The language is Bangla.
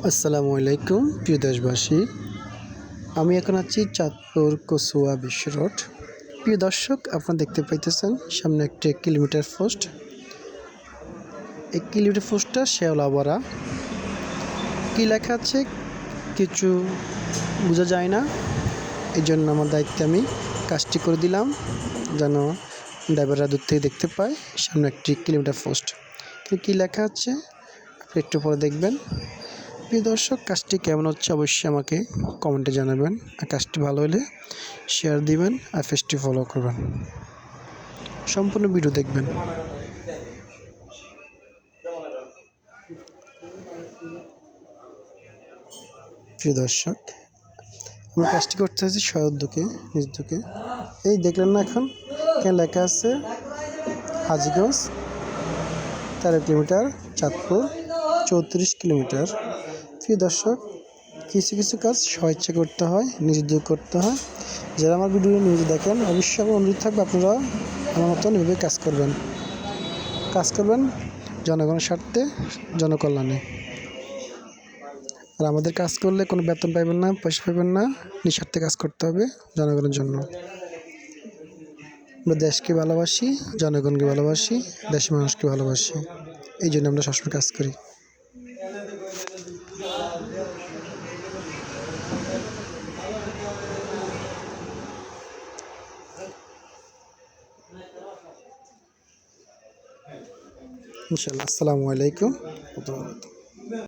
আসসালামু আলাইকুম প্রিয় দেশবাসী। আমি এখন আছি চাঁদপুর কচুয়া বিশ্ব রোড। প্রিয় দর্শক, আপনারা দেখতে পাইতেছেন সামনে একটি 1 কিলোমিটার পোস্ট। 1 কিলোমিটার পোস্টটা শেওলা বড়া। কী লেখা আছে কিছু বোঝা যায় না, এই জন্য আমার দায়িত্বে আমি কাজটি করে দিলাম যেন ড্রাইভাররা দূর থেকে দেখতে পায় সামনে একটি 1 কিলোমিটার পোস্ট। কী লেখা আছে আপনি একটু পরে দেখবেন। প্রিয় দর্শক, কাজটি কেমন হচ্ছে অবশ্যই আমাকে কমেন্টে জানাবেন। আর কাজটি ভালো হলে শেয়ার দিবেন আর পেজটি ফলো করবেন। সম্পূর্ণ ভিডিও দেখবেন। প্রিয় দর্শক, আমি কাজটি করতে চাইছি সহদ্যোগে নিজ উদ্যোগে। এই দেখলেন না এখন কেন লেখা আছে হাজীগঞ্জ 13 কিলোমিটার, চাঁদপুর 34 কিলোমিটার। প্রিয় দর্শক, কিছু কাজ স্বেচ্ছা করতে হয়, নিজ উদ্যোগ করতে হয়। যারা আমার ভিডিও নিউজ দেখেন অবশ্যই আমার অনুরোধ থাকবে আপনারা আমার মতন এভাবে কাজ করবেন জনগণের স্বার্থে, জনকল্যাণে। আর আমাদের কাজ করলে কোনো বেতন পাইবেন না, পয়সা পাইবেন না, নিঃস্বার্থে কাজ করতে হবে জনগণের জন্য। আমরা দেশকে ভালোবাসি, জনগণকে ভালোবাসি, দেশের মানুষকে ভালোবাসি, এই জন্য আমরা সবসময় কাজ করি। ইনশাআল্লাহ। আসসালামু আলাইকুম।